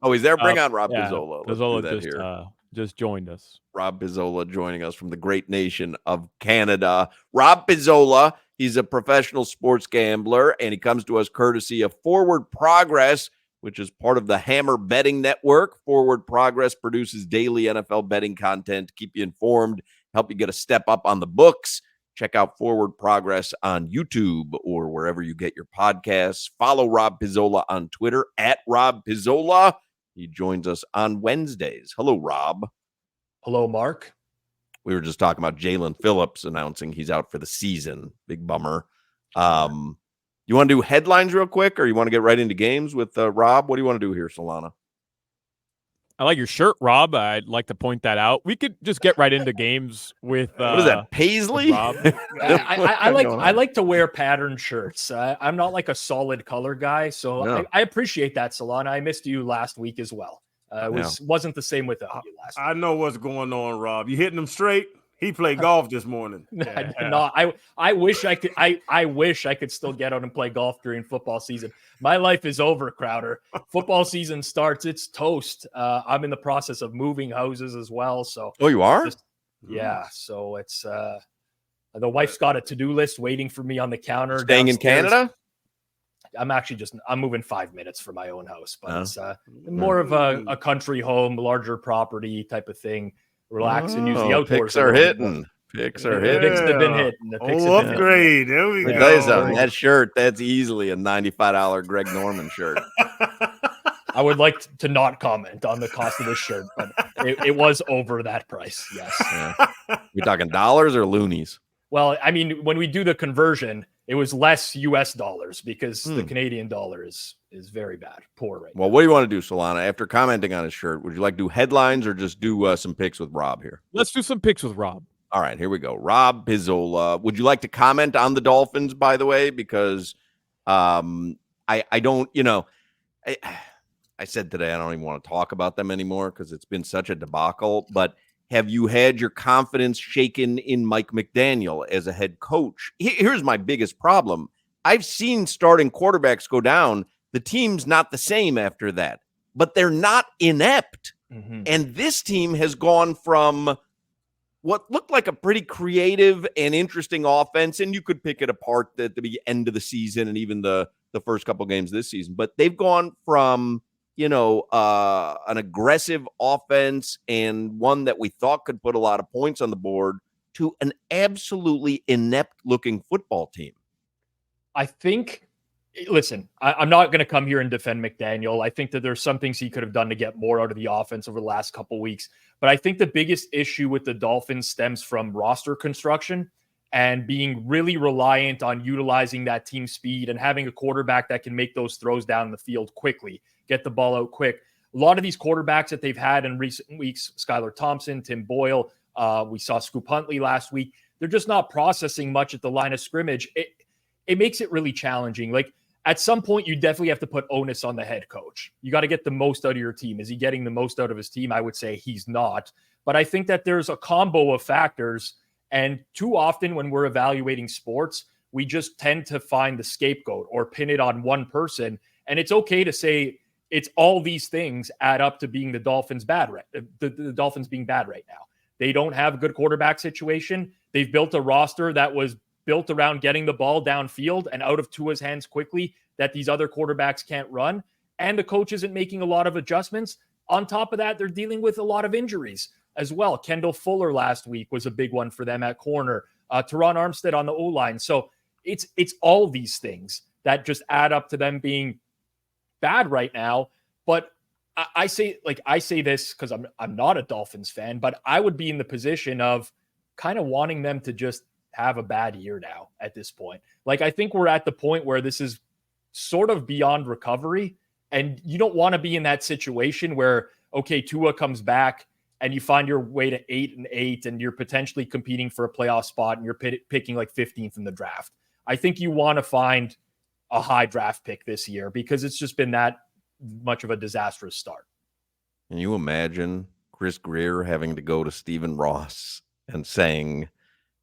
Oh, he's there. Bring on Rob Yeah, Pizzola. Let's do Pizzola that here. just joined us. Rob Pizzola joining us from the great nation of Canada. Rob Pizzola, he's a professional sports gambler, and he comes to us courtesy of Forward Progress, which is part of the Hammer Betting Network. Forward Progress produces daily NFL betting content to keep you informed, help you get a step up on the books. Check out Forward Progress on YouTube or wherever you get your podcasts. Follow Rob Pizzola on Twitter at Rob Pizzola. He joins us on Wednesdays. Hello, Rob. Hello, Mark. We were just talking about Jalen Phillips announcing he's out for the season. Big bummer. You want to do headlines real quick, or you want to get right into games with Rob? What do you want to do here, Solana? I like your shirt, Rob. I'd like to point that out. We could just get right into games with what is that, Paisley? Rob. I like to wear patterned shirts. I'm not like a solid color guy, so No. I appreciate that, Solana. I missed you last week as well. Wasn't the same without you last week. I know what's going on, Rob. You hitting him straight? He played golf this morning. No, I wish I could. I wish I could still get out and play golf during football season. My life is over, Crowder. Football season starts. It's toast. I'm in the process of moving houses as well. So you are? Yeah. So it's the wife's got a to-do list waiting for me on the counter. Staying downstairs. in Canada? I'm moving 5 minutes from my own house, but it's more of a country home, larger property type of thing. Relax and use the outdoors. Picks are hitting. Picks have been hitting. Upgrade. There we go. Tell you something. That shirt, that's easily a $95 Greg Norman shirt. I would like to not comment on the cost of this shirt, but it was over that price. Yes. Yeah. You talking dollars or loonies? Well, I mean, when we do the conversion, it was less US dollars because the Canadian dollar is very bad, poor right now. Well, what do you want to do, Solana? After commenting on his shirt, would you like to do headlines or just do some picks with Rob here? Let's do some picks with Rob. All right, here we go. Rob Pizzola. Would you like to comment on the Dolphins, by the way? Because I don't, I said today I don't even want to talk about them anymore because it's been such a debacle. But have you had your confidence shaken in Mike McDaniel as a head coach? Here's my biggest problem. I've seen starting quarterbacks go down. The team's not the same after that, but they're not inept. Mm-hmm. And this team has gone from what looked like a pretty creative and interesting offense, and you could pick it apart at the end of the season and even the first couple games this season. But they've gone from an aggressive offense and one that we thought could put a lot of points on the board to an absolutely inept-looking football team. I think, listen, I'm not going to come here and defend McDaniel. I think that there's some things he could have done to get more out of the offense over the last couple of weeks. But I think the biggest issue with the Dolphins stems from roster construction and being really reliant on utilizing that team speed and having a quarterback that can make those throws down the field quickly, get the ball out quick. A lot of these quarterbacks that they've had in recent weeks, Skylar Thompson, Tim Boyle, we saw Scoop Huntley last week, they're just not processing much at the line of scrimmage. It makes it really challenging. Like, at some point, you definitely have to put onus on the head coach. You got to get the most out of your team. Is he getting the most out of his team? I would say he's not. But I think that there's a combo of factors. And too often when we're evaluating sports, we just tend to find the scapegoat or pin it on one person. And it's okay to say it's all these things add up to being the Dolphins bad, right? The Dolphins being bad right now. They don't have a good quarterback situation. They've built a roster that was built around getting the ball downfield and out of Tua's hands quickly that these other quarterbacks can't run. And the coach isn't making a lot of adjustments. On top of that, they're dealing with a lot of injuries as well. Kendall Fuller last week was a big one for them at corner. Teron Armstead on the O-line. So it's all these things that just add up to them being bad right now. But I say this because I'm not a Dolphins fan, but I would be in the position of kind of wanting them to just have a bad year now at this point. Like, I think we're at the point where this is sort of beyond recovery, and you don't want to be in that situation where, okay, Tua comes back and you find your way to 8-8 and you're potentially competing for a playoff spot and you're picking like 15th in the draft. I think you want to find a high draft pick this year because it's just been that much of a disastrous start. Can you imagine Chris Greer having to go to Stephen Ross and saying,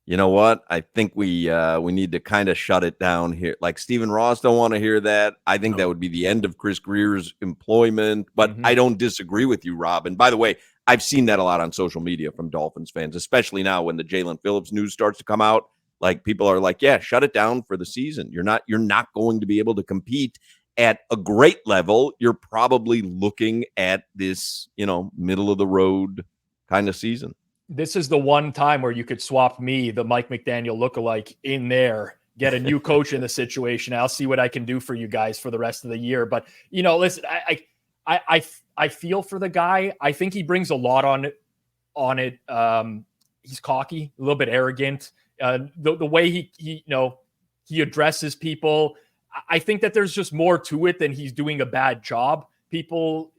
You know what? I think we need to kind of shut it down here. Like Stephen Ross don't want to hear that. I think that would be the end of Chris Greer's employment. But I don't disagree with you, Rob. And by the way, I've seen that a lot on social media from Dolphins fans, especially now when the Jalen Phillips news starts to come out. Like people are like, yeah, shut it down for the season. You're not going to be able to compete at a great level. You're probably looking at this, middle of the road kind of season. This is the one time where you could swap me, the Mike McDaniel lookalike, in there, get a new coach in the situation. I'll see what I can do for you guys for the rest of the year. But, listen, I feel for the guy. I think he brings a lot on it. He's cocky, a little bit arrogant. The way he addresses people. I think that there's just more to it than he's doing a bad job. People,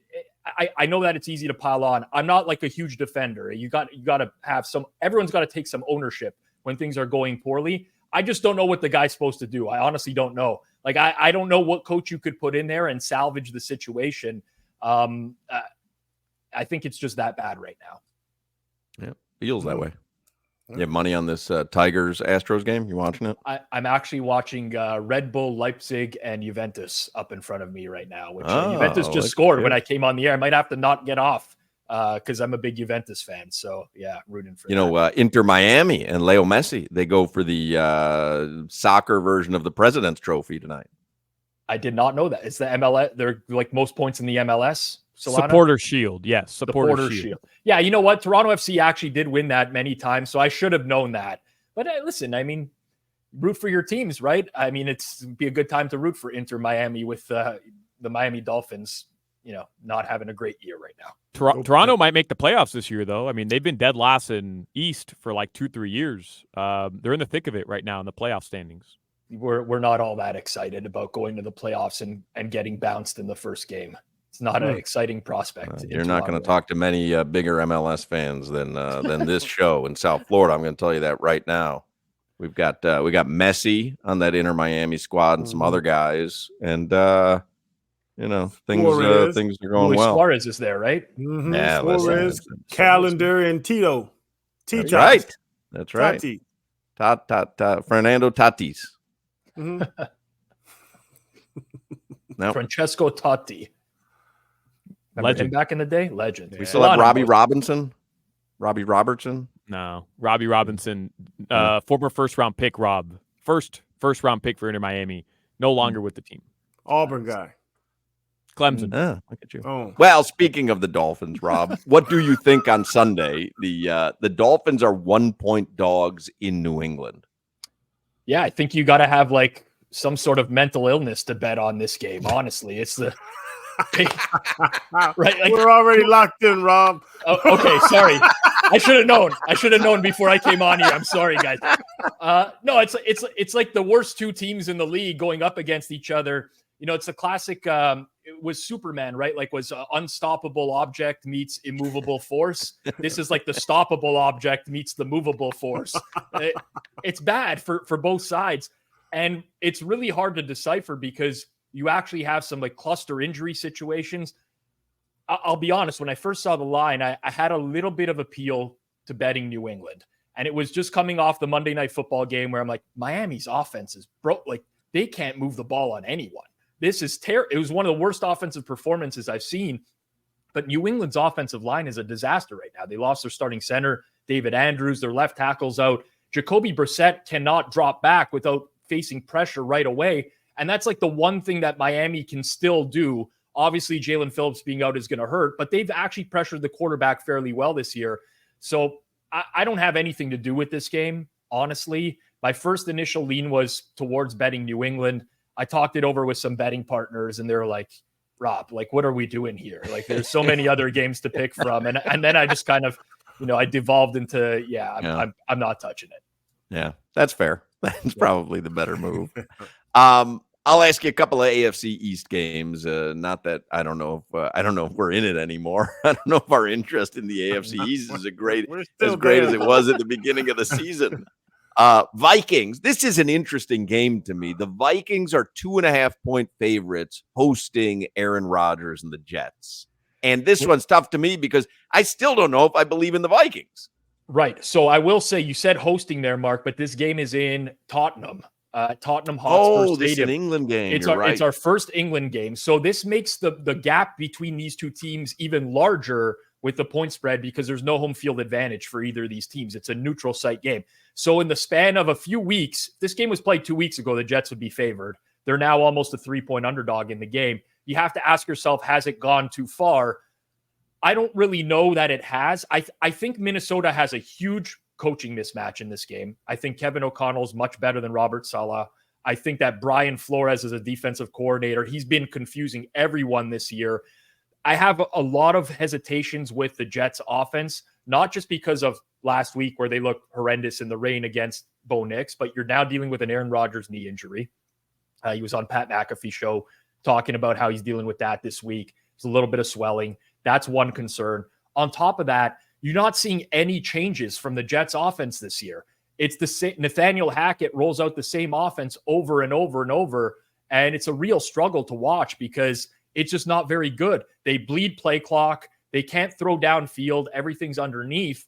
I know that it's easy to pile on. I'm not like a huge defender. You got to have everyone's got to take some ownership when things are going poorly. I just don't know what the guy's supposed to do. I honestly don't know. Like, I don't know what coach you could put in there and salvage the situation. I think it's just that bad right now. Yeah, feels that way. You have money on this Tigers-Astros game? You watching it? I'm actually watching Red Bull, Leipzig, and Juventus up in front of me right now, which Juventus just scored when I came on the air. I might have to not get off because I'm a big Juventus fan. So, yeah, rooting for that. Inter Miami and Leo Messi, they go for the soccer version of the President's Trophy tonight. I did not know that. It's the MLS. They're like most points in the MLS. Solana? Supporter Shield. Yes. Supporter Shield. Yeah. You know what? Toronto FC actually did win that many times. So I should have known that. But listen, I mean, root for your teams, right? I mean, it'd be a good time to root for Inter Miami with the Miami Dolphins, not having a great year right now. Toronto might make the playoffs this year, though. I mean, they've been dead last in East for like 2-3 years. They're in the thick of it right now in the playoff standings. We're not all that excited about going to the playoffs and getting bounced in the first game. It's not an exciting prospect. You're not going to talk to many bigger MLS fans than this show in South Florida. I'm going to tell you that right now. We got Messi on that Inter Miami squad and some other guys, and things are going Luis well. Suarez is there, right? Mm-hmm. Yeah, Suarez, Calendar, and Tito. That's right. That's right. Tati. Fernando Tatis. Mm-hmm. No. Francesco Totti. Legend back in the day. Legend. We still have Robbie Robertson. No, Robbie Robinson, former first-round pick. First-round pick for Inter Miami, no longer with the team. Auburn guy. Clemson. Look at you. Oh. Well, speaking of the Dolphins, Rob, what do you think on Sunday? The Dolphins are 1-point dogs in New England. Yeah, I think you got to have like some sort of mental illness to bet on this game. Honestly, it's the right. Like, we're already locked in, Rob. Okay, sorry. I should have known before I came on here. I'm sorry, guys. No, it's like the worst two teams in the league going up against each other. It's a classic. It was Superman, right? Like was unstoppable object meets immovable force. This is like the stoppable object meets the movable force. It's bad for both sides. And it's really hard to decipher because you actually have some like cluster injury situations. I'll be honest. When I first saw the line, I had a little bit of appeal to betting New England. And it was just coming off the Monday Night Football game where I'm like, Miami's offense is broke. Like they can't move the ball on anyone. This is terrible. It was one of the worst offensive performances I've seen. But New England's offensive line is a disaster right now. They lost their starting center, David Andrews. Their left tackle's out. Jacoby Brissett cannot drop back without facing pressure right away. And that's like the one thing that Miami can still do. Obviously, Jalen Phillips being out is going to hurt, but they've actually pressured the quarterback fairly well this year. So I don't have anything to do with this game, honestly. My first initial lean was towards betting New England. I talked it over with some betting partners, and they're like, Rob, like, what are we doing here? Like, there's so many other games to pick from. And then I just kind of, I devolved into, I'm not touching it. Yeah, that's fair. That's probably the better move. I'll ask you a couple of AFC East games. Not that I don't know if we're in it anymore. I don't know if our interest in the AFC East is as great as it was at the beginning of the season. Vikings. This is an interesting game to me. The Vikings are 2.5-point favorites hosting Aaron Rodgers and the Jets. And this one's tough to me because I still don't know if I believe in the Vikings. Right. So I will say, you said hosting there, Mark, but this game is in Tottenham, Tottenham Hotspur Oh, this is Stadium. an England game. It's You're right. it's our first England game. So this makes the gap between these two teams even larger with the point spread, because there's no home field advantage for either of these teams. It's a neutral site game. So in the span of a few weeks, this game was played 2 weeks ago, the Jets would be favored. They're now almost a 3-point underdog in the game. You have to ask yourself, has it gone too far? I don't really know that it has. I think Minnesota has a huge coaching mismatch in this game. I think Kevin O'Connell's much better than Robert Saleh. I think that Brian Flores is a defensive coordinator. He's been confusing everyone this year. I have a lot of hesitations with the Jets offense, not just because of last week where they looked horrendous in the rain against Bo Nix, but you're now dealing with an Aaron Rodgers knee injury. He was on Pat McAfee show talking about how he's dealing with that this week. There's a little bit of swelling. That's one concern. On top of that, you're not seeing any changes from the Jets offense this year. It's the same. Nathaniel Hackett rolls out the same offense over and over and over. And it's a real struggle to watch because it's just not very good. They bleed play clock. They can't throw downfield. Everything's underneath.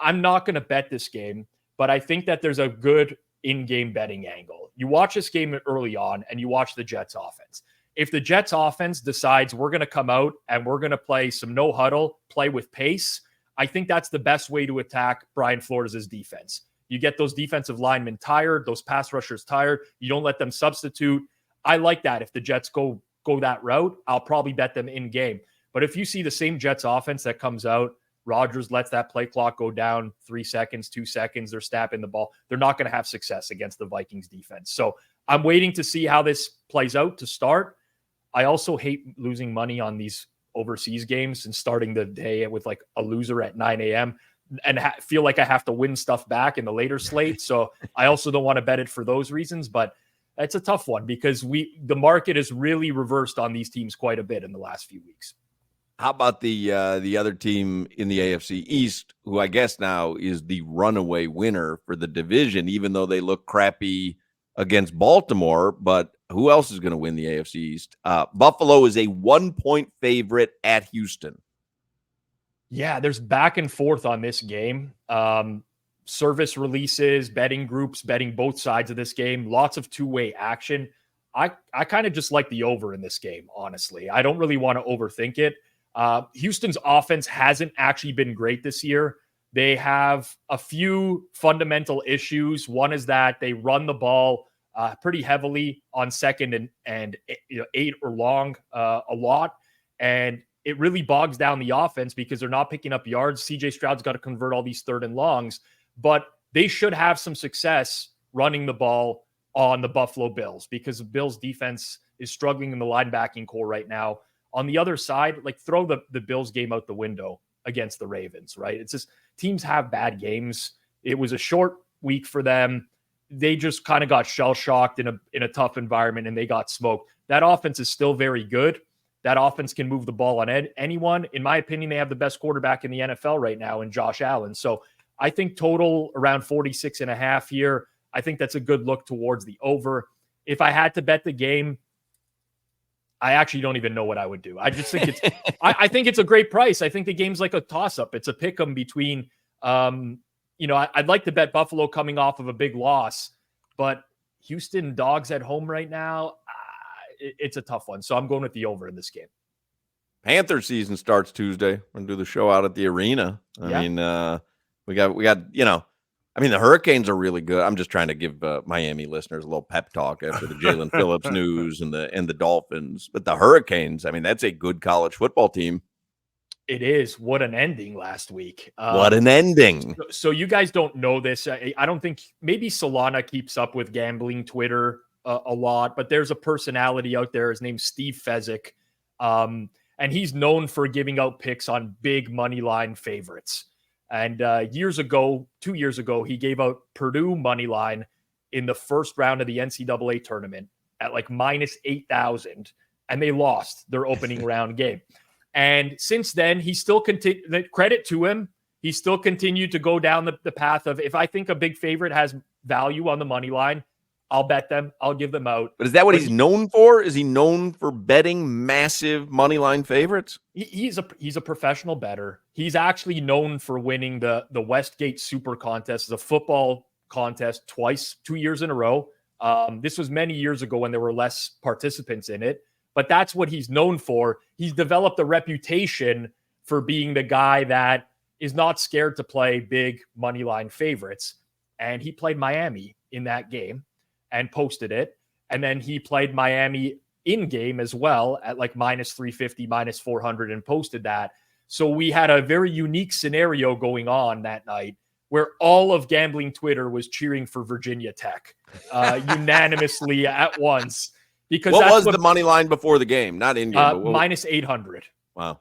I'm not going to bet this game, but I think that there's a good in-game betting angle. You watch this game early on and you watch the Jets offense. If the Jets offense decides we're going to come out and we're going to play some no huddle, play with pace, I think that's the best way to attack Brian Flores' defense. You get those defensive linemen tired, those pass rushers tired. You don't let them substitute. I like that. If the Jets go that route, I'll probably bet them in game. But if you see the same Jets offense that comes out, Rodgers lets that play clock go down 3 seconds, 2 seconds, they're snapping the ball, they're not going to have success against the Vikings defense. So I'm waiting to see how this plays out to start. I also hate losing money on these overseas games and starting the day with like a loser at 9 a.m. and feel like I have to win stuff back in the later slate. So I also don't want to bet it for those reasons, but it's a tough one because the market has really reversed on these teams quite a bit in the last few weeks. How about the other team in the AFC East, who I guess now is the runaway winner for the division, even though they look crappy against Baltimore, but who else is going to win the AFC East? Buffalo is a 1-point favorite at Houston. Yeah, there's back and forth on this game. Service releases, betting groups, betting both sides of this game, lots of two-way action. I kind of just like the over in this game, honestly. I don't really want to overthink it. Houston's offense hasn't actually been great this year. They have a few fundamental issues. One is that they run the ball pretty heavily on second and 8 or long a lot. And it really bogs down the offense because they're not picking up yards. CJ Stroud's got to convert all these 3rd and longs, but they should have some success running the ball on the Buffalo Bills because the Bills defense is struggling in the linebacking core right now. On the other side, like throw the Bills game out the window against the Ravens, right? It's just teams have bad games. It was a short week for them. They just kind of got shell-shocked in a tough environment and they got smoked. That offense is still very good. That offense can move the ball on anyone. In my opinion, they have the best quarterback in the NFL right now in Josh Allen. So I think total around 46.5 here. I think that's a good look towards the over. If I had to bet the game, I actually don't even know what I would do. I just think it's, I think it's a great price. I think the game's like a toss-up. It's a pick 'em between, I'd like to bet Buffalo coming off of a big loss, but Houston dogs at home right now, it's a tough one. So I'm going with the over in this game. Panther season starts Tuesday. We're going to do the show out at the arena. I mean, we got, the Hurricanes are really good. I'm just trying to give Miami listeners a little pep talk after the Jalen Phillips news and the Dolphins. But the Hurricanes, that's a good college football team. It is. What an ending last week. What an ending. So you guys don't know this. I don't think maybe Solana keeps up with gambling Twitter a lot, but there's a personality out there. His name's Steve Fezzik. And he's known for giving out picks on big money line favorites. And 2 years ago, he gave out Purdue money line in the first round of the NCAA tournament at like minus 8,000, and they lost their opening round game. And since then, he still continued. Credit to him, he still continued to go down the path of, if I think a big favorite has value on the money line, I'll bet them. I'll give them out. But is that what he's known for? Is he known for betting massive money line favorites? He's a professional bettor. He's actually known for winning the Westgate Super Contest, the football contest, twice, 2 years in a row. This was many years ago when there were less participants in it, but that's what he's known for. He's developed a reputation for being the guy that is not scared to play big money line favorites. And he played Miami in that game and posted it. And then he played Miami in game as well at like minus 350, minus 400 and posted that. So we had a very unique scenario going on that night where all of gambling Twitter was cheering for Virginia Tech unanimously at once. Because what was the money line before the game? Not in game, but minus 800. Wow.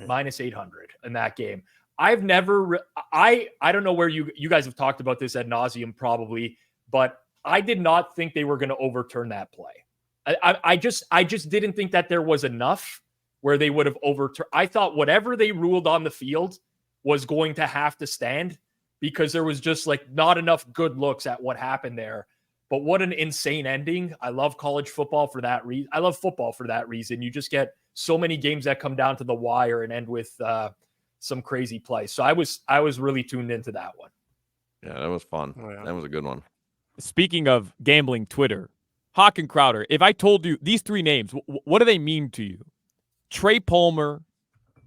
Minus 800 in that game. I've never, I don't know where you guys have talked about this ad nauseum probably, but I did not think they were going to overturn that play. I just didn't think that there was enough where they would have overturned. I thought whatever they ruled on the field was going to have to stand because there was just like not enough good looks at what happened there. But what an insane ending. I love college football for that reason. I love football for that reason. You just get so many games that come down to the wire and end with some crazy play. So I was really tuned into that one. Yeah, that was fun. Oh, yeah. That was a good one. Speaking of gambling Twitter, Hawk and Crowder, if I told you these three names, what do they mean to you? Trey Palmer,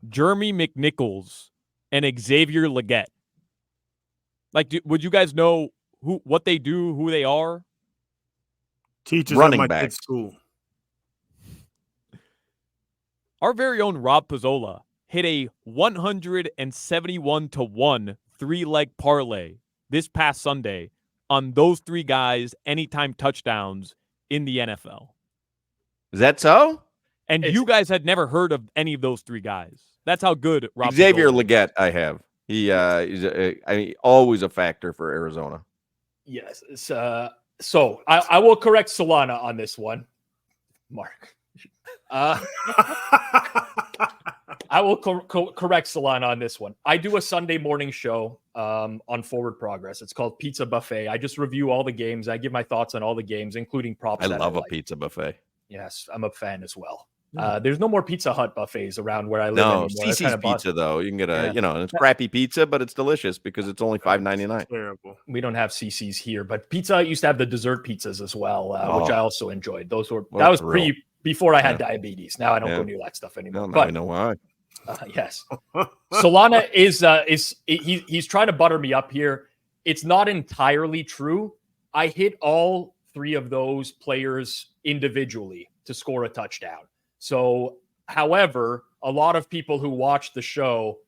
Jeremy McNichols, and Xavier Legette. Like, would you guys know what they do, who they are? Teachers Running at my back. kid's school. Our very own Rob Pizzola hit a 171-1 three-leg parlay this past Sunday on those three guys anytime touchdowns in the NFL. Is that so? And you guys had never heard of any of those three guys. That's how good Rob Xavier Pizzola is. Legette, I have. He's always a factor for Arizona. Yes. So I will correct Solana on this one, Mark. I will correct Solana on this one. I do a Sunday morning show on Forward Progress. It's called Pizza Buffet. I just review all the games. I give my thoughts on all the games, including props. I that love a like. pizza buffet. Yes, I'm a fan as well. There's no more Pizza Hut buffets around where I live No, anymore. CC's Pizza, though. You can get it's crappy pizza, but it's delicious because it's only $5.99. Terrible. We don't have CC's here, but Pizza Hut used to have the dessert pizzas as well, which I also enjoyed. That was before I had diabetes. Now I don't go near that stuff anymore. But I know why. Yes. Solana he's trying to butter me up here. It's not entirely true. I hit all three of those players individually to score a touchdown. So, however, a lot of people who watched the show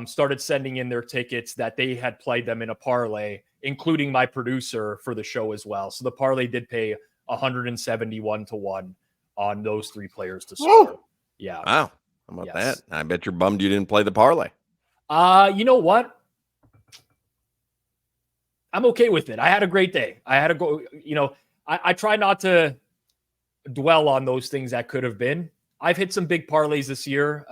started sending in their tickets that they had played them in a parlay, including my producer for the show as well. So the parlay did pay 171-1 on those three players to score. Woo! Yeah. Wow. How about that? I bet you're bummed you didn't play the parlay. You know what? I'm okay with it. I had a great day. I had to go, I try not to dwell on those things that could have been. I've hit some big parlays this year.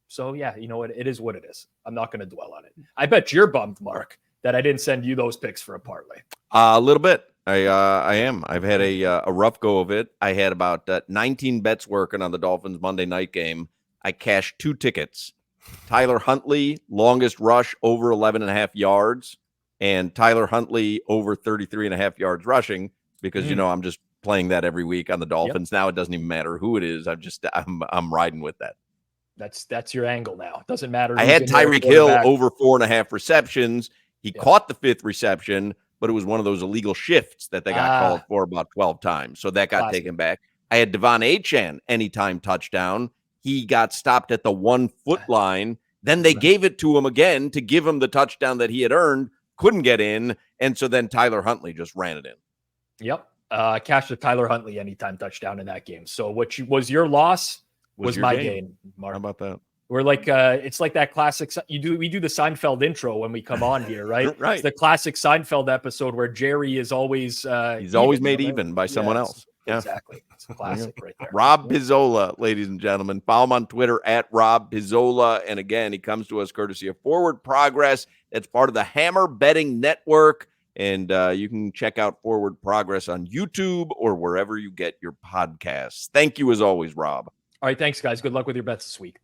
So yeah, you know what? It is what it is. I'm not going to dwell on it. I bet you're bummed, Mark, that I didn't send you those picks for a parlay. A little bit. I am. I've had a rough go of it. I had about 19 bets working on the Dolphins Monday night game. I cashed 2 tickets. Tyler Huntley, longest rush over 11.5 yards, and Tyler Huntley over 33.5 yards rushing because, I'm just playing that every week on the Dolphins. Yep. Now it doesn't even matter who it is. I'm riding with that. That's your angle now. Doesn't matter. I had Tyreek Hill over 4.5 receptions. He caught the 5th reception, but it was one of those illegal shifts that they got called for about 12 times. So that got taken back. I had Devon Achane anytime touchdown. He got stopped at the 1 foot line. Then they gave it to him again to give him the touchdown that he had earned, couldn't get in. And so then Tyler Huntley just ran it in. Yep. Cashed the Tyler Huntley anytime touchdown in that game. So what was your loss was my gain, Mark. How about that? We're like, it's like that classic. We do the Seinfeld intro when we come on here, right? Right. It's the classic Seinfeld episode where Jerry is always, he's always made even by someone else. Yeah. Exactly. It's a classic right there. Rob Pizzola, ladies and gentlemen. Follow him on Twitter at Rob Pizzola. And again, he comes to us courtesy of Forward Progress. It's part of the Hammer Betting Network. And you can check out Forward Progress on YouTube or wherever you get your podcasts. Thank you as always, Rob. All right, thanks, guys. Good luck with your bets this week.